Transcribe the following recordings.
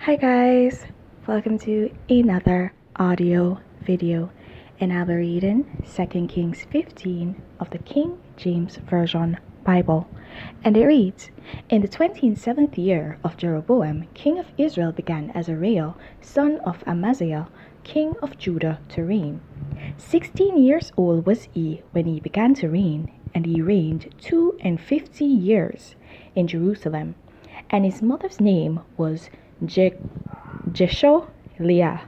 Hi guys, welcome to another audio video, and I'll be reading 2 Kings 15 of the King James Version Bible. And it reads, In the 27th year of Jeroboam, king of Israel, began Azariah, son of Amaziah, king of Judah, to reign. 16 years old was he when he began to reign, and he reigned 52 years in Jerusalem. And his mother's name was Jesholiah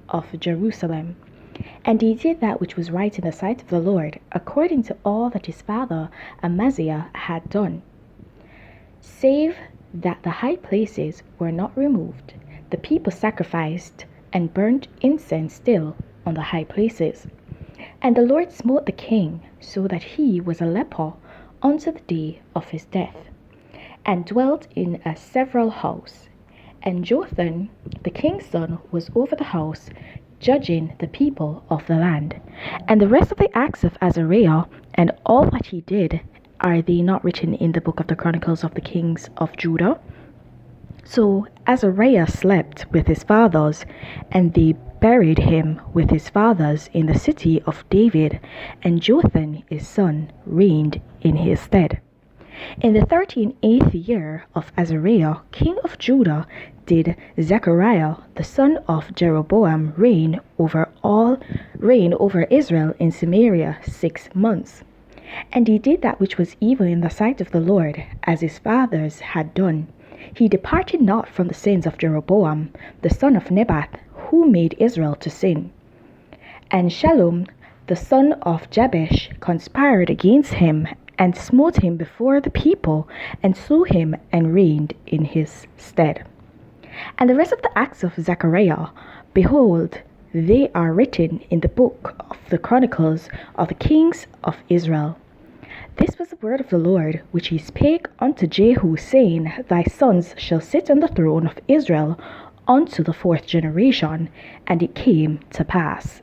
of Jerusalem. And he did that which was right in the sight of the Lord, according to all that his father Amaziah had done. Save that the high places were not removed, the people sacrificed and burnt incense still on the high places. And the Lord smote the king, so that he was a leper unto the day of his death, and dwelt in a several house. And Jotham, the king's son, was over the house, judging the people of the land. And the rest of the acts of Azariah, and all that he did, are they not written in the book of the Chronicles of the Kings of Judah? So Azariah slept with his fathers, and they buried him with his fathers in the city of David, and Jotham his son reigned in his stead. In the 38th year of Azariah, king of Judah, did Zechariah, the son of Jeroboam, reign over Israel in Samaria 6 months. And he did that which was evil in the sight of the Lord, as his fathers had done. He departed not from the sins of Jeroboam, the son of Nebat, who made Israel to sin. And Shallum, the son of Jabesh, conspired against him, and smote him before the people, and slew him, and reigned in his stead. And the rest of the acts of Zechariah, behold, they are written in the book of the Chronicles of the Kings of Israel. This was the word of the Lord, which he spake unto Jehu, saying, Thy sons shall sit on the throne of Israel unto the 4th generation. And it came to pass.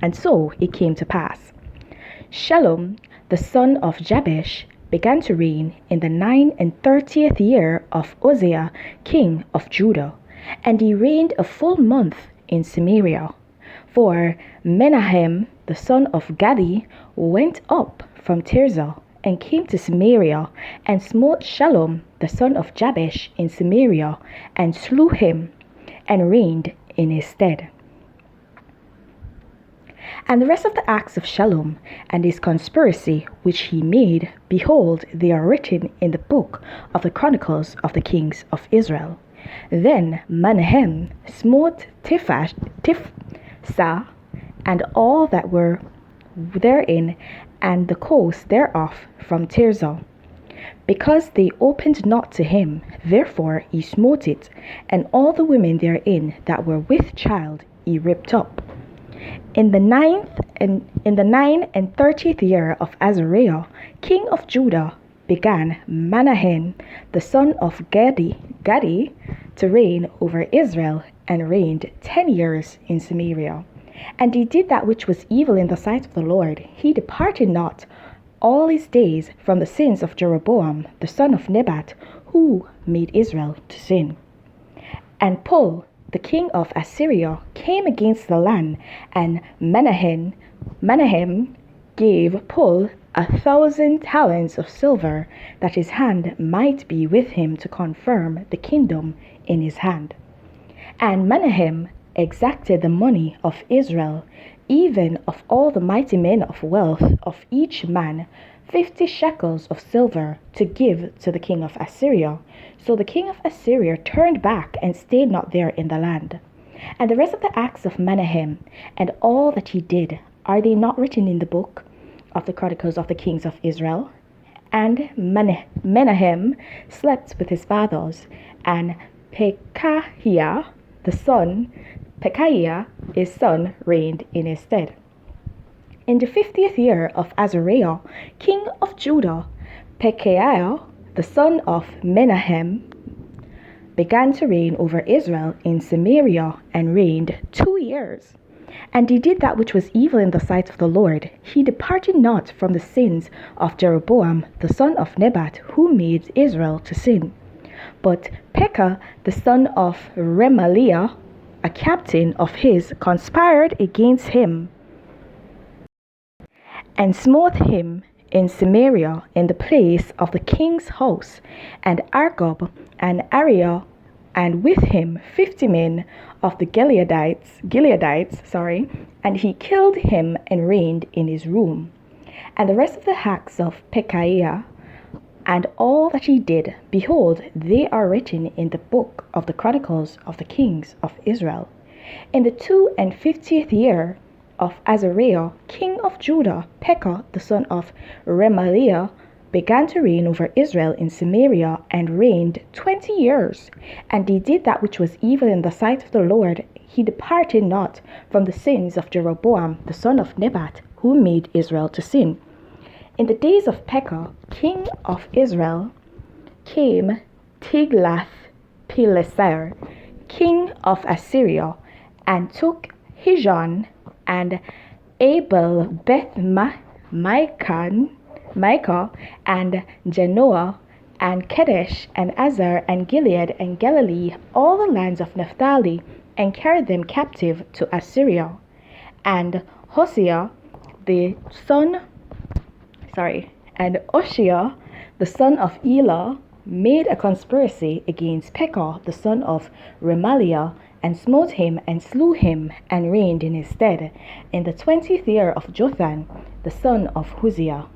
And so it came to pass. Shallum, the son of Jabesh, began to reign in the 39th year of Uzziah, king of Judah, and he reigned a full month in Samaria. For Menahem, the son of Gadi, went up from Tirzah, and came to Samaria, and smote Shallum, the son of Jabesh, in Samaria, and slew him, and reigned in his stead. And the rest of the acts of Shallum, and his conspiracy which he made, behold, they are written in the book of the Chronicles of the Kings of Israel. Then Menahem smote Tiphsah, and all that were therein, and the coast thereof from Tirzah, because they opened not to him. Therefore he smote it, and all the women therein that were with child he ripped up. In the 39th year of Azariah, king of Judah, began Menahem, the son of Gadi, to reign over Israel, and reigned 10 years in Samaria. And he did that which was evil in the sight of the Lord. He departed not all his days from the sins of Jeroboam, the son of Nebat, who made Israel to sin. And Pul, the king of Assyria, came against the land, and Menahem gave Pul 1,000 talents of silver, that his hand might be with him to confirm the kingdom in his hand. And Menahem exacted the money of Israel, even of all the mighty men of wealth, of each man 50 shekels of silver, to give to the king of Assyria. So the king of Assyria turned back, and stayed not there in the land. And the rest of the acts of Menahem, and all that he did, are they not written in the book of the Chronicles of the Kings of Israel? And Menahem slept with his fathers, and Pekahiah his son, reigned in his stead. In the 50th year of Azariah, king of Judah, Pekahiah, the son of Menahem, began to reign over Israel in Samaria, and reigned 2 years. And he did that which was evil in the sight of the Lord. He departed not from the sins of Jeroboam, the son of Nebat, who made Israel to sin. But Pekah, the son of Remaliah, a captain of his, conspired against him and smote him in Samaria in the place of the king's house, and Argob and Ariel, and with him 50 men of the Gileadites, and he killed him and reigned in his room. And the rest of the acts of Pekahiah, and all that he did, behold, they are written in the book of the Chronicles of the kings of Israel. In the 52nd year of Azariah, king of Judah, Pekah, the son of Remaliah, began to reign over Israel in Samaria, and reigned 20 years. And he did that which was evil in the sight of the Lord. He departed not from the sins of Jeroboam, the son of Nebat, who made Israel to sin. In the days of Pekah, king of Israel, came Tiglath-Pileser, king of Assyria, and took Hijon and Abel Micah and Genoa and Kedesh and Azar and Gilead and Galilee, all the lands of Naphtali, and carried them captive to Assyria. And Oshea, the son of Elah, made a conspiracy against Pekah, the son of Remaliah, and smote him and slew him, and reigned in his stead, in the 20th year of Jotham, the son of Uzziah.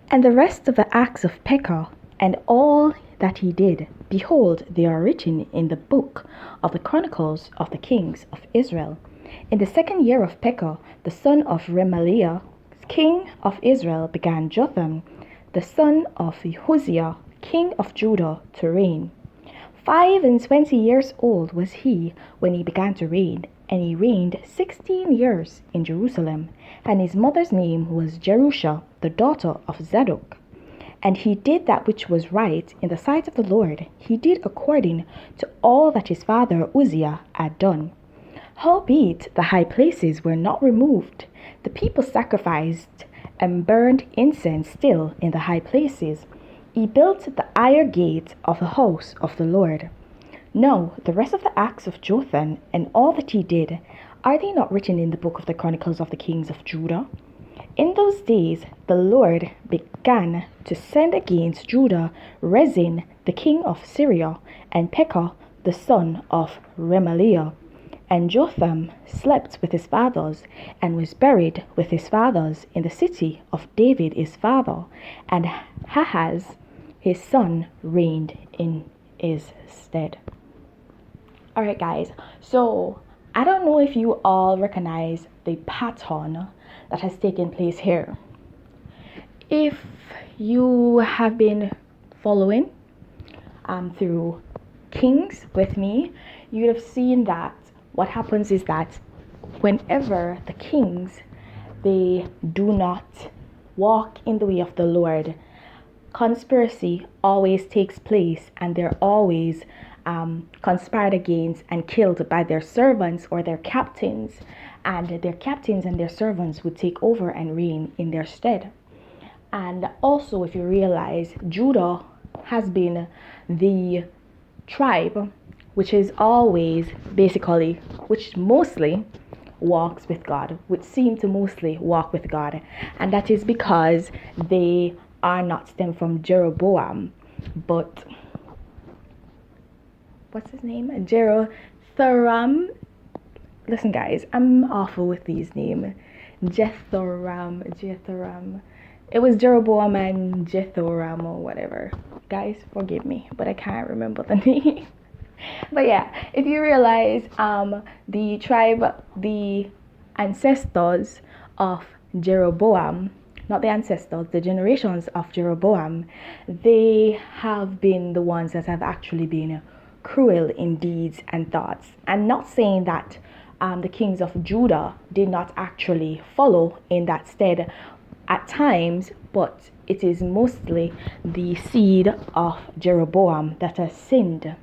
And the rest of the acts of Pekah, and all that he did, behold, they are written in the book of the Chronicles of the kings of Israel. In the 2nd year of Pekah, the son of Remaliah, king of Israel, began Jotham, the son of Uzziah, king of Judah, to reign. 25 years old was he when he began to reign, and he reigned 16 years in Jerusalem. And his mother's name was Jerusha, the daughter of Zadok. And he did that which was right in the sight of the Lord. He did according to all that his father Uzziah had done. Howbeit the high places were not removed. The people sacrificed and burned incense still in the high places. He built the iron gate of the house of the Lord. Now, the rest of the acts of Jotham and all that he did, are they not written in the book of the Chronicles of the kings of Judah? In those days the Lord began to send against Judah Rezin, the king of Syria, and Pekah, the son of Remaliah. And Jotham slept with his fathers, and was buried with his fathers in the city of David his father, and Ahaz his son reigned in his stead. Alright guys, so I don't know if you all recognize the pattern that has taken place here. If you have been following through Kings with me, you would have seen that what happens is that whenever the kings, they do not walk in the way of the Lord, conspiracy always takes place, and they're always conspired against and killed by their servants or their captains, and their captains and their servants would take over and reign in their stead. And also, if you realize, Judah has been the tribe which is always basically, which mostly walks with God, which seem to mostly walk with God, and that is because they are not stemmed from Jeroboam, but what's his name? Jerotham. Listen guys, I'm awful with these names. Jethoram. It was Jeroboam and Jethoram or whatever. Guys, forgive me, but I can't remember the name. But yeah, if you realize, the tribe, the ancestors of Jeroboam, not the ancestors, the generations of Jeroboam, they have been the ones that have actually been cruel in deeds and thoughts. And not saying that the kings of Judah did not actually follow in that stead at times, but it is mostly the seed of Jeroboam that has sinned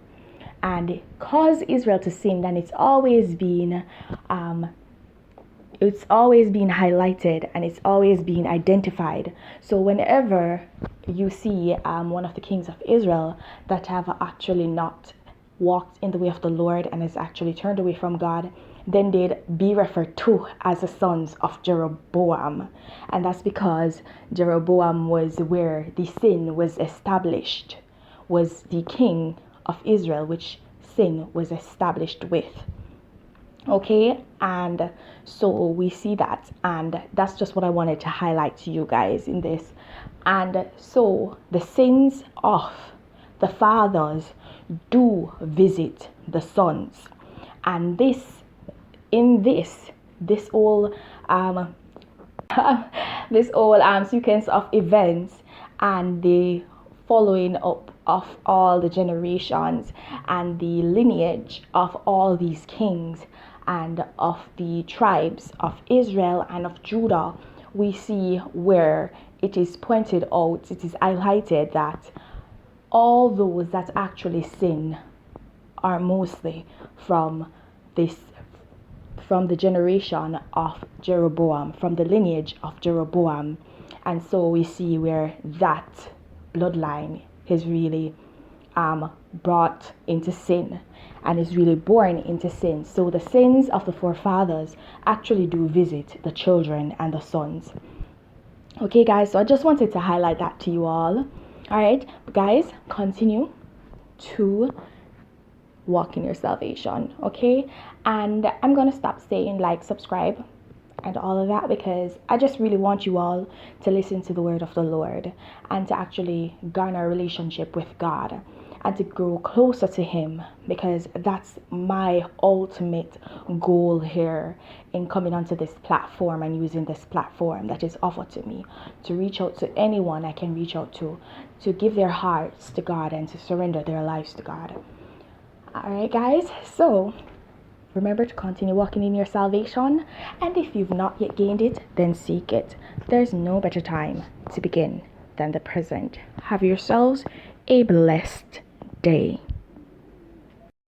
and caused Israel to sin. And it's always been it's always being highlighted and it's always being identified. So whenever you see one of the kings of Israel that have actually not walked in the way of the Lord and has actually turned away from God, then they'd be referred to as the sons of Jeroboam. And that's because Jeroboam was where the sin was established, was the king of Israel, which sin was established with. Okay, and so we see that, and that's just what I wanted to highlight to you guys in this. And so the sins of the fathers do visit the sons, and this whole this whole sequence of events and the following up of all the generations and the lineage of all these kings and of the tribes of Israel and of Judah, we see where it is pointed out, it is highlighted that all those that actually sin are mostly from the generation of Jeroboam, from the lineage of Jeroboam. And so we see where that bloodline is really brought into sin and is really born into sin. So the sins of the forefathers actually do visit the children and the sons. Okay, guys, so I just wanted to highlight that to you all. All right, guys, continue to walk in your salvation, okay? And I'm gonna stop saying like, subscribe, and all of that, because I just really want you all to listen to the word of the Lord and to actually garner a relationship with God and to grow closer to Him, because that's my ultimate goal here in coming onto this platform and using this platform that is offered to me to reach out to anyone I can reach out to give their hearts to God and to surrender their lives to God. All right, guys, so remember to continue walking in your salvation, and if you've not yet gained it, then seek it. There's no better time to begin than the present. Have yourselves a blessed day.